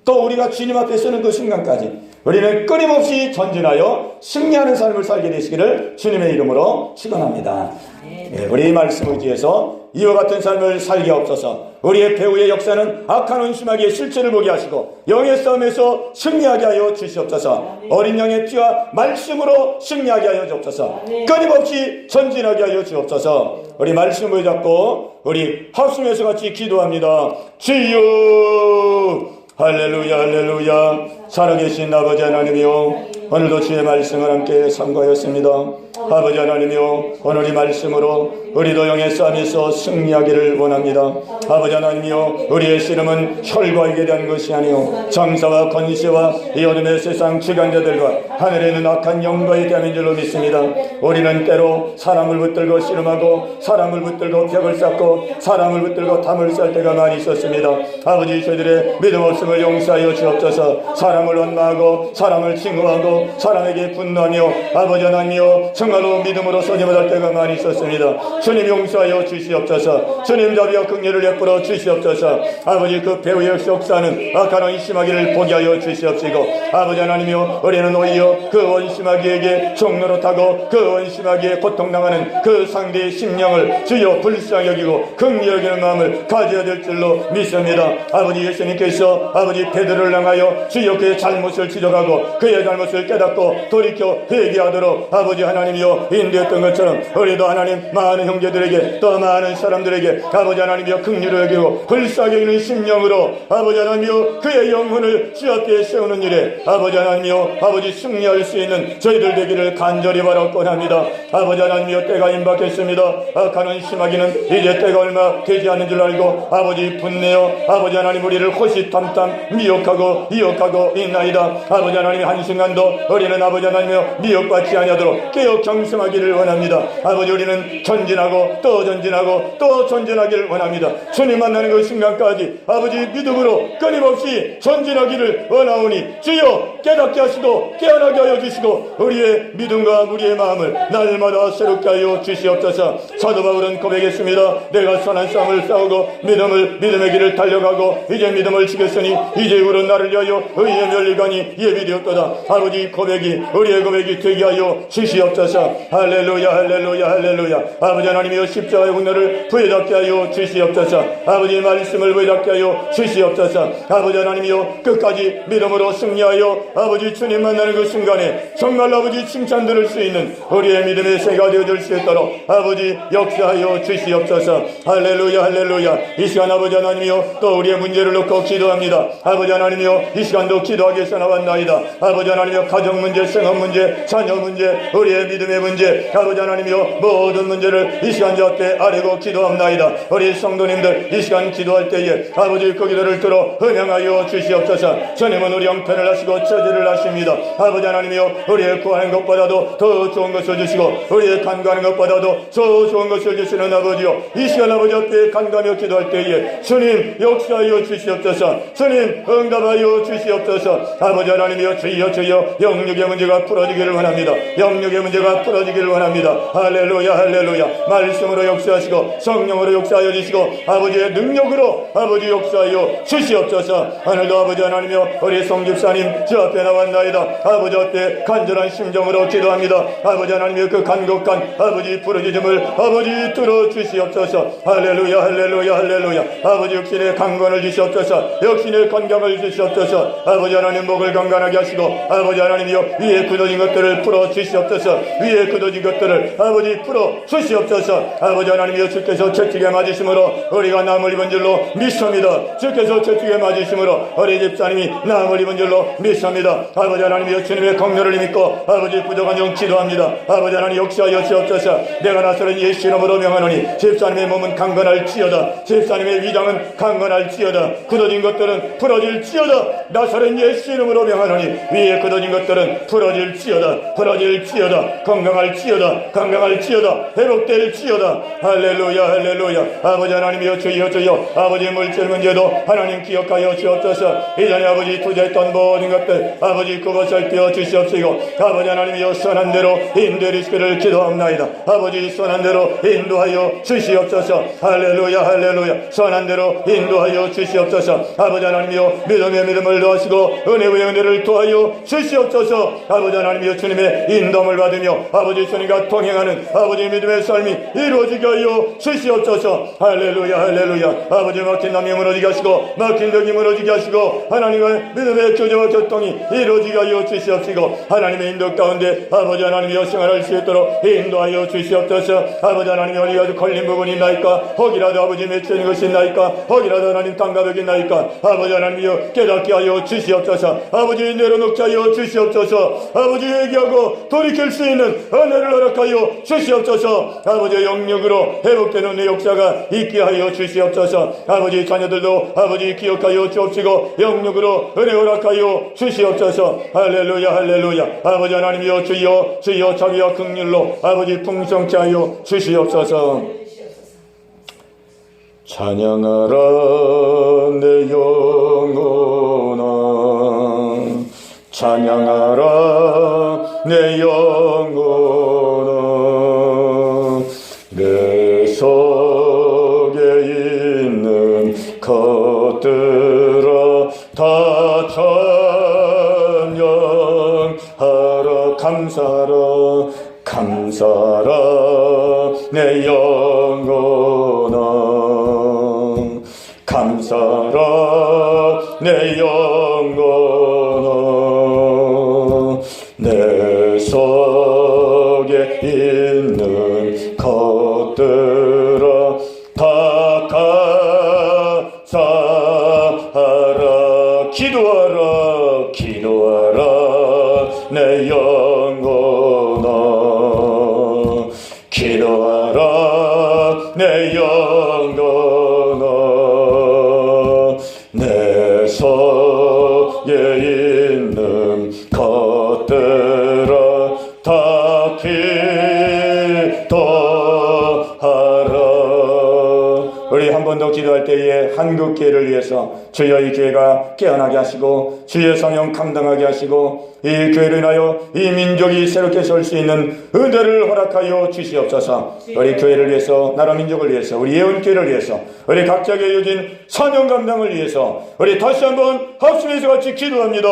A: 또 우리가 주님 앞에 서는 그 순간까지 우리는 끊임없이 전진하여 승리하는 삶을 살게 되시기를 주님의 이름으로 축원합니다. 우리 말씀 의지해서 이와 같은 삶을 살게 없어서 우리의 배후의 역사는 악한 원심하기의 실체를 보게 하시고 영의 싸움에서 승리하게 하여 주시옵소서. 어린 양의 피와 말씀으로 승리하게 하여 주옵소서. 끊임없이 전진하게 하여 주옵소서. 우리 말씀을 잡고 우리 합심해서 같이 기도합니다. 주여 할렐루야 할렐루야. 살아계신 아버지 하나님이요 오늘도 주의 말씀을 함께 sam가하였습니다. 아버지 하나님이요 오늘 이 말씀으로 우리도 영의 싸움에서 승리하기를 원합니다. 아버지 하나님이요 우리의 씨름은 혈과에게 대한 것이 아니요 장사와 권세와 이 어둠의 세상 주관자들과 하늘에 있는 악한 영과에 대한 줄로 믿습니다. 우리는 때로 사람을 붙들고 씨름하고 사람을 붙들고 벽을 쌓고 사람을 붙들고 담을 쌓을 때가 많이 있었습니다. 아버지 저희들의 믿음 없음을 용서하여 주옵소서. 사람을 원망하고 사람을 징후하고 사람에게 분노하며 아버지 하나님이여 정말로 믿음으로 서지 못할 때가 많이 있었습니다. 주님 용서하여 주시옵소서. 주님 자비와 긍휼을 베풀어 주시옵소서. 아버지 그 배후의 역사는 악한 원심하기를 보게 하여 주시옵시고 아버지 하나님이여 우리는 오히려 그 원심하기에게 종노릇하고 그 원심하기에 고통당하는 그 상대의 심령을 주여 불쌍히 여기고 긍휼히 여기는 마음을 가져야 될 줄로 믿습니다. 아버지 예수님께서 아버지 베드로를 향하여 주여 그의 잘못을 지적하고 그의 잘못을 깨닫고 돌이켜 회개하도록 아버지 하나님이여 인도했던 것처럼 우리도 하나님 많은 형제들에게 또 많은 사람들에게 아버지 하나님이여 긍휼을 여기고 불쌍히 여기는 심령으로 아버지 하나님이여 그의 영혼을 주 앞에 세우는 일에 아버지 하나님이여 아버지 승리할 수 있는 저희들 되기를 간절히 바라고 합니다. 아버지 하나님이여 때가 임박했습니다. 악한 원심하기는 이제 때가 얼마 되지 않는 줄 알고 아버지 분내어 아버지 하나님 우리를 호시탐탐 미혹하고 이혹하고 있나이다. 아버지 하나님 한순간도 우리는 아버지 하나님이여 미혹받지 아니하도록 깨어 경성하기를 원합니다. 아버지 우리는 전진하고 또 전진하고 또 전진하기를 원합니다. 주님 만나는 그 순간까지 아버지 믿음으로 끊임없이 전진하기를 원하오니 주여 하시고 깨닫게 하시고 깨어나게 하여 주시고 우리의 믿음과 우리의 마음을 날마다 새롭게 하여 주시옵소서. 사도 바울은 고백했습니다. 내가 선한 싸움을 싸우고 믿음의 길을 달려가고 이제 믿음을 지켰으니 이제 이후로 나를 위하여 의의 멸류관이 예비되었도다. 아버지 고백이 우리의 고백이 되게 하여 주시옵소서. 할렐루야 할렐루야 할렐루야. 아버지 하나님이여 십자가의 국내를 부여잡게 하여 주시옵소서. 아버지의 말씀을 부여잡게 하여 주시옵소서. 아버지 하나님이여 끝까지 믿음으로 승리하여 아버지 주님 만나는 그 순간에 정말 아버지 칭찬 들을 수 있는 우리의 믿음의 새가 되어줄 수 있도록 아버지 역사하여 주시옵소서. 할렐루야 할렐루야. 이 시간 아버지 하나님이여 또 우리의 문제를 놓고 기도합니다. 아버지 하나님이여 이 시간도 기도하기 위해서 나왔나이다. 아버지 하나님이여 가정 문제, 생업 문제, 자녀 문제, 우리의 믿음의 문제, 아버지 하나님이여 모든 문제를 이 시간 저 때 아뢰고 기도합나이다. 우리 성도님들 이 시간 기도할 때에 아버지 그 기도를 들어 은행하여 주시옵소서. 주님은 우리 형편을 하시고 처지를 하십니다. 아버지 하나님이여 우리의 구하는 것보다도 더 좋은 것을 주시고 우리의 간구하는 것보다도 더 좋은 것을 주시는 아버지여, 이 시간 아버지 앞에 간구하며 기도할 때에 주님 역사하여 주시옵소서. 주님 응답하여 주시옵소서. 아버지 하나님이여 주여 주여 영육의 문제가 풀어지기를 원합니다. 영육의 문제가 풀어지기를 원합니다. 할렐루야 할렐루야. 말씀으로 역사하시고 성령으로 역사하여 주시고 아버지의 능력으로 아버지 역사하여 주시옵소서. 오늘도 아버지 하나님이여 우리 성집사님 주 앞에 나왔나이다. 아버지 앞에 간절한 심정으로 기도합니다. 아버지 하나님이여 그 간곡한 아버지 부르짖음을 아버지 들어주시옵소서. 할렐루야 할렐루야 할렐루야. 아버지 육신의 강건을 주시옵소서. 육신의 건강을 주시옵소서. 아버지 하나님 목을 건강하게 하시고 아버지 하나님이여 위에 굳어진 것들을 풀어주시옵소서. 위에 굳어진 것들을 아버지 풀어주시옵소서. 아버지 하나님이여 주께서 채찍에 맞으심으로 우리가 남을 입은 줄로 믿습니다. 주께서 채찍에 맞으심으로 우리 집사님이 남을 입은 줄로 믿습니다. 아버지 하나님이여 주님의 긍휼을 믿고 아버지 부족한 종 기도합니다. 아버지 하나님 역사하여 주옵소서. 내가 나서는 예수 이름으로 명하노니 집사님의 몸은 강건할지어다. 집사님의 위장은 강건할지어다. 굳어진 것들은 풀어질지어다. 나서는 예수 이름으로 명하노니 위에 굳어진 것들은 풀어질지어다. 풀어질지어다. 건강할지어다. 건강할지어다. 회복될지어다. 할렐루야 할렐루야. 아버지 하나님이여 주여 주여. 아버지 물질 문제도 하나님 기억하여 주옵소서. 이전에 아버지 투자했던 모든 것들 아버지 그것을 띄워 주시옵시고 아버지 하나님이여 선한 대로 인도해주시기를 기도합나이다. 아버지 선한 대로 인도하여 주시옵소서. 할렐루야 할렐루야. 선한 대로 인도하여 주시옵소서. 아버지 하나님이여 믿음의 믿음을 더하시고 은혜의 은혜를 더하여 주시옵소서. 아버지 하나님이여 주님의 인도함을 받으며 아버지 주님과 동행하는 아버지 믿음의 삶이 이루어지게 하여 주시옵소서. 할렐루야 할렐루야. 아버지 막힌 남이 무너지게 하시고 막힌 덕이 무너지게 하시고 하나님의 믿음의 교제와 교통이 이루어지게 하여 주시옵시고 하나님의 인도 가운데 아버지 하나님이여 생활할 수 있도록 인도하여 주시옵소서. 아버지 하나님이 어디라도 걸린 부분이 있나이까? 혹이라도 아버지 맺혀있는 것이 있나이까? 혹이라도 하나님 땅가벽이 있나이까? 아버지 하나님이여 깨닫게 하여 주시옵소서. 아버지 내려놓게 하여 주시옵소서. 아버지 회개하고 돌이킬 수 있는 은혜를 허락하여 주시옵소서. 아버지 영역으로 회복되는 내 역사가 있게 하여 주시옵소서. 아버지 자녀들도 아버지 기억하여 주옵시고 영역으로 은혜 허락하여 주시옵소서. 할렐루야 할렐루야. 아버지 하나님이여 주여 주여 자비와 긍휼로 아버지 풍성케 하여 주시옵소서. 찬양하라 내 영혼아, 찬양하라 내 영혼아. 내 속에 있는 것들아 다 찬양하라. 감사하라 감사하라 내 영혼아. 감사하라 내 영혼아. 내 속에 있는 것들아 다 감사하라. 기도하라 기도하라 내 영혼아. 기도하라 내 영혼아. 내 속에 있는 것들아 다 기도하라. 우리 한번 번 더 기도할 때에 한국교회를 위해서 주여 이 교회가 깨어나게 하시고 주의 사명 감당하게 하시고 이 교회를 인하여 이 민족이 새롭게 설 수 있는 은혜를 허락하여 주시옵소서. 우리 교회를 위해서, 나라 민족을 위해서, 우리 예언교회를 위해서, 우리 각자에게 주어진 사명 감당을 위해서 우리 다시 한번 합심해서 같이 기도합니다.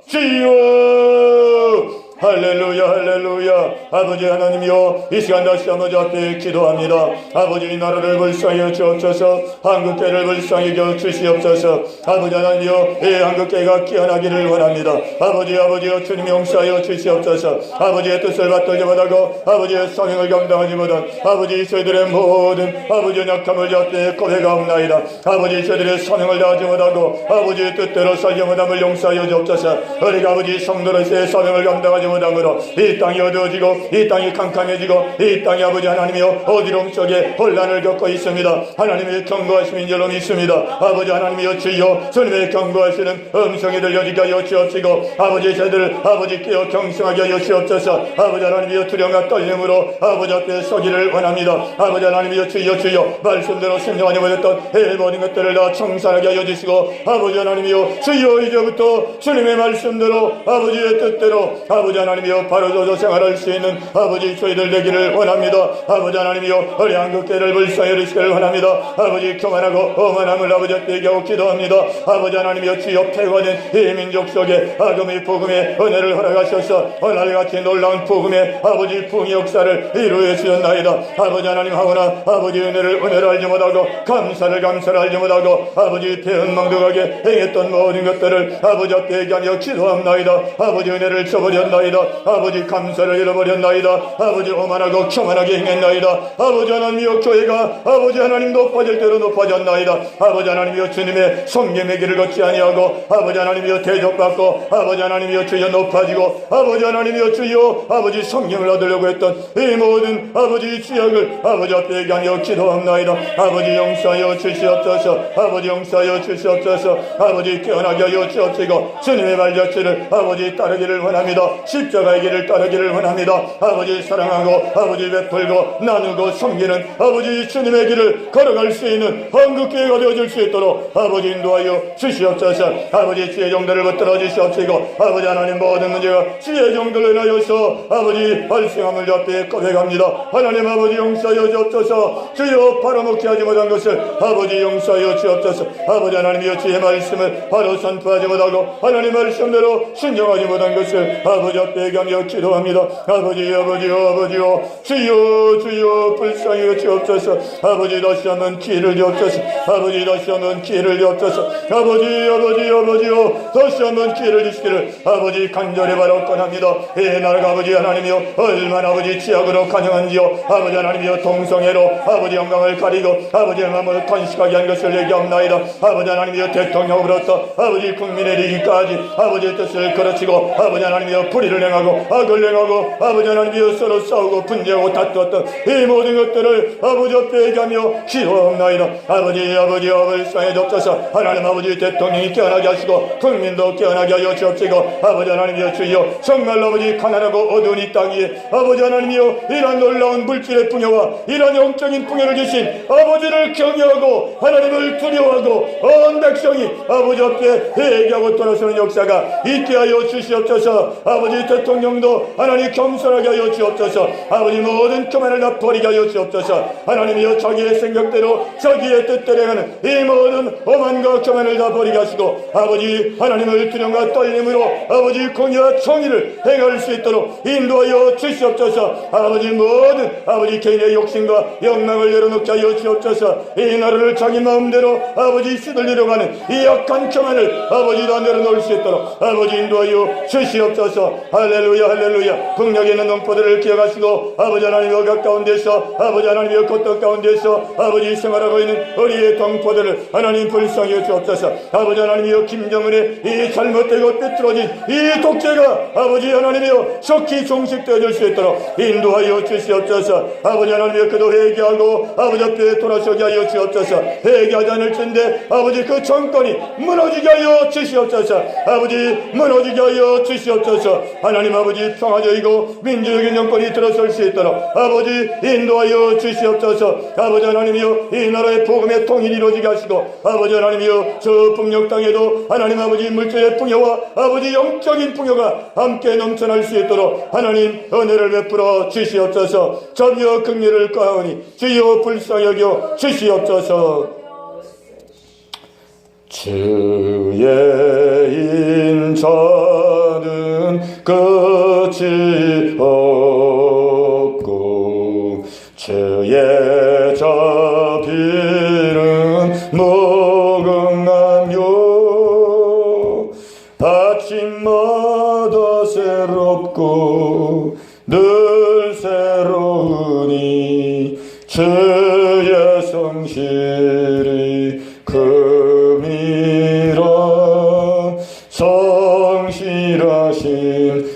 A: 주여 할렐루야 할렐루야. 아버지 하나님이여, 이 시간 다시 한번 앞에 기도합니다. 아버지 이 나라를 불쌍히 주옵소서. 한국교회를 불쌍히 주시옵소서. 아버지 하나님이여, 이 한국교회가 깨어나기를 원합니다. 아버지여 주님 용서하여 주시옵소서. 아버지의 뜻을 받들지 못하고 아버지의 사명을 감당하지 못한 아버지 저희들의 모든 아버지의 약함을 앞에 고백하옵나이다. 아버지 저희들의 사명을 다하지 못하고 아버지의 뜻대로 살지 못함을 용서하여 주옵소서. 우리가 아버지 성도로서의 사명을 감당하지 못함으로 이 땅이 어두워지고 이 땅이 캄캄해지고 이 땅이 아버지 하나님이여 어지러움 속에 혼란을 겪고 있습니다. 하나님의 경고하심인 줄로 믿습니다. 아버지 하나님이여 주여 주님의 경고하시는 음성이 들려지게 하여 주옵시고 아버지 저희들을 아버지 깨어 경성하게 하여 주옵소서. 아버지 하나님이여 두려움과 떨림으로 아버지 앞에 서기를 원합니다. 아버지 하나님이여 주여 말씀대로 순종하지 못했던 이 모든 것들을 다 청산하게 하여 주시고 아버지 하나님이여 주여 이제부터 주님의 말씀대로 아버지의 뜻대로 아버지 하나님이여 바로서서 생활할 수 있는 아버지 저희들 되기를 원합니다. 아버지 하나님이여 우리 한국교회를 불쌍히 여기시기를 원합니다. 아버지 교만하고 오만함을 아버지 앞에 얘기하고 기도합니다. 아버지 하나님이여 주여 패거된 이 민족 속에 아금의 복음의 은혜를 허락하셔서 오늘같이 놀라운 복음의 아버지 부흥의 역사를 이루어 주셨나이다. 아버지 하나님 하오나 아버지 은혜를 알지 못하고 감사를 알지 못하고 아버지 배은망덕하게 행했던 모든 것들을 아버지 앞에 얘기하며 기도합나이다. 아버지 은혜를 저버렸나이다. 아버지 감사를 잃어버렸나이다. 아버지 오만하고 교만하게 행했나이다. 아버지 하나님이여 교회가 아버지 하나님 높아질 대로 높아졌나이다. 아버지 하나님이여 주님의 성김의 길을 걷지 아니하고 아버지 하나님이여 대접받고 아버지 하나님이여 주여 높아지고 아버지 하나님이여 주여 아버지 성김을 얻으려고 했던 이 모든 아버지 지역을 아버지 앞에 얘기하며 기도합나이다. 아버지 용서하여 주시옵소서. 아버지 용서하여 주시옵소서. 아버지 깨어나게 하여 주옵시고 주님의 발자취를 아버지 따르기를 원합니다. 십자가의 길을 따르기를 원합니다. 아버지 사랑하고 아버지 베풀고 나누고 섬기는 아버지 주님의 길을 걸어갈 수 있는 한국교회가 되어줄 수 있도록 아버지 인도하여 주시옵소서. 아버지 주의 정도를 붙들어 주시옵시고 아버지 하나님 모든 문제가 주의 정도를 인하여서 아버지 발생함을 앞에 고백합니다. 하나님 아버지 용서하여 주옵소서. 주여 팔아먹게 하지 못한 것을 아버지 용서하여 주옵소서. 아버지 하나님이여 주의 말씀을 바로 선포하지 못하고 하나님 말씀대로 순종하지 못한 것을 아버지 앞에 얘기하며 기도합니다. 아버지요 주여 불쌍히 주옵소서. 아버지 다시 한번 기회를 주옵소서. 아버지 다시 한번 기회를 주옵소서. 아버지요 다시 한번 기회를 주시기를 아버지 간절히 바라옵건합니다. 이 나라가 아버지 하나님이여 얼마나 아버지 지역으로 가능한지요. 아버지 하나님이여 동성애로 아버지 영광을 가리고 아버지의 마음을 탄식하게 한 것을 얘기합나이다. 아버지 하나님이여 대통령으로부터 아버지 국민의 이기까지 아버지의 뜻을 거르치고 아버지 하나님이여 불의를 행하고 악을 행하고 아버지 하나님이여 서로 싸우고 분쟁하고 다투었던 이 모든 것들을 아버지 앞에 얘기하며 기도합나이다. 아버지여 불쌍히 주옵소서. 하나님 아버지 대통령이 깨어나게 하시고 국민도 깨어나게 하여 주옵시고 아버지 하나님이여 주여 정말 아버지 가난하고 어두운 이 땅 위에 아버지 하나님이여 이런 놀라운 물질의 풍요와 이런 영적인 풍요를 주신 아버지를 경외하고 하나님을 두려워하고 온 백성이 아버지 앞에 회개하고 돌아서는 역사가 있게 하여 주시옵소서. 아버지 대통령도 하나님 겸손하게 하여 주옵소서. 아버지 모든 교만을 다 버리게 하여 주옵소서. 하나님이여 자기의 생각대로 자기의 뜻대로 하는 이 모든 오만과 교만을 다 버리게 하시고 아버지 하나님을 두려움과 떨림으로 아버지 공의와 정의를 행할 수 있도록 인도하여 주시옵소서. 아버지 모든 아버지 개인의 욕심과 욕망을 내려놓게 하여 주옵소서. 이 나라를 자기 마음대로 아버지 휘둘리려고 하는 이 악한 교만을 아버지 다 내려놓을 수 있도록 아버지 인도하여 주시옵소서. 할렐루야. 북녘에 있는 농포들을 기억하시고 아버지 하나님의 가까운 데서 아버지 하나님의 고통 가운데서 아버지 생활하고 있는 우리의 동포들을 하나님 불쌍히 주옵소서. 아버지 하나님이여 김정은의 이 잘못되고 삐뚤어진 이 독재가 아버지 하나님이여 속히 종식되어질 수 있도록 인도하여 주시옵소서. 아버지 하나님이여 그도 회개하고 아버지 앞에 돌아서게 하여 주옵소서. 회개하지 않을진데 아버지 그 정권이 무너지게 하여 주시옵소서. 아버지 무너지게 하여 주시옵소서. 하나님 아버지 평화적이고 민주적인 정권이 들어설 수 있도록 아버지 인도하여 주시옵소서. 아버지 하나님이여 이 나라의 복음의 통일이 이루어지게 하시고 아버지 하나님이여 저 북녘 땅에도 하나님 아버지 물질의 풍요와 아버지 영적인 풍요가 함께 넘쳐날 수 있도록 하나님 은혜를 베풀어 주시옵소서. 점여 긍휼을 까오니 주여 불쌍히 여겨 주시옵소서. 주의 인자는 끝이 없고 주의 자비는 무궁하며 아침마다 새롭고 늘 새로우니 주의 성실이 금이라. 성실하신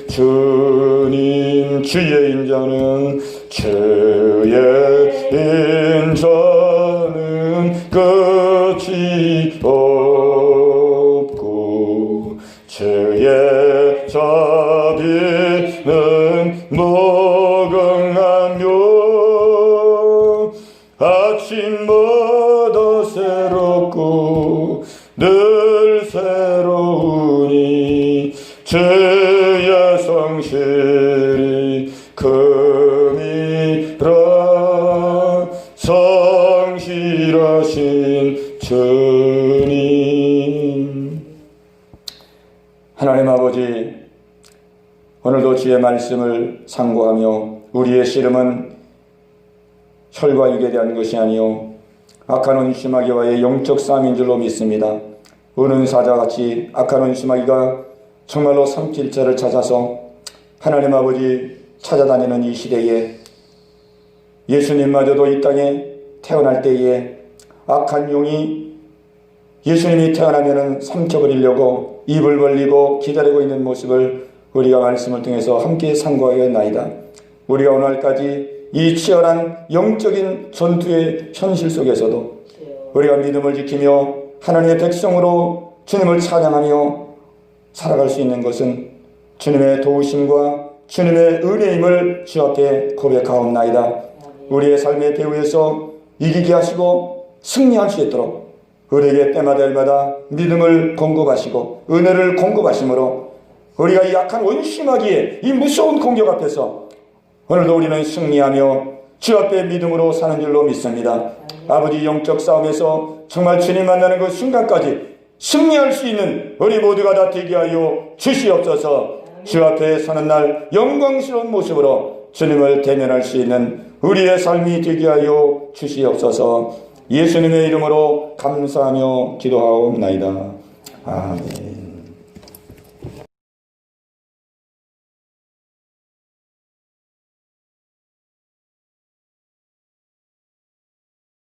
A: 주님 주의 인자는 끝이 없고 주의 자비는 무궁하며 아침마다 새롭고 늘 새로우니 주의 성실이 금이라. 성실하신 주님. 하나님 아버지, 오늘도 주의 말씀을 상고하며 우리의 씨름은 혈과 육에 대한 것이 아니요 악한 원수마귀와의 영적 싸움인 줄로 믿습니다. 은사자같이 악한 원수마귀가 정말로 삼킬자를 찾아서 하나님 아버지 찾아다니는 이 시대에 예수님마저도 이 땅에 태어날 때에 악한 용이 예수님이 태어나면 삼켜버리려고 입을 벌리고 기다리고 있는 모습을 우리가 말씀을 통해서 함께 상고하였나이다. 우리가 오늘까지 이 치열한 영적인 전투의 현실 속에서도 우리가 믿음을 지키며 하나님의 백성으로 주님을 찬양하며 살아갈 수 있는 것은 주님의 도우심과 주님의 은혜임을 주 앞에 고백하옵나이다. 우리의 삶의 배후에서 이기게 하시고 승리할 수 있도록 우리에게 때마다 일마다 믿음을 공급하시고 은혜를 공급하심으로 우리가 이 약한 원심하기에 이 무서운 공격 앞에서 오늘도 우리는 승리하며 주 앞에 믿음으로 사는 줄로 믿습니다. 아버지 영적 싸움에서 정말 주님 만나는 그 순간까지 승리할 수 있는 우리 모두가 다 되게 하여 주시옵소서. 주 앞에 서는 날 영광스러운 모습으로 주님을 대면할 수 있는 우리의 삶이 되게 하여 주시옵소서. 예수님의 이름으로 감사하며 기도하옵나이다. 아멘.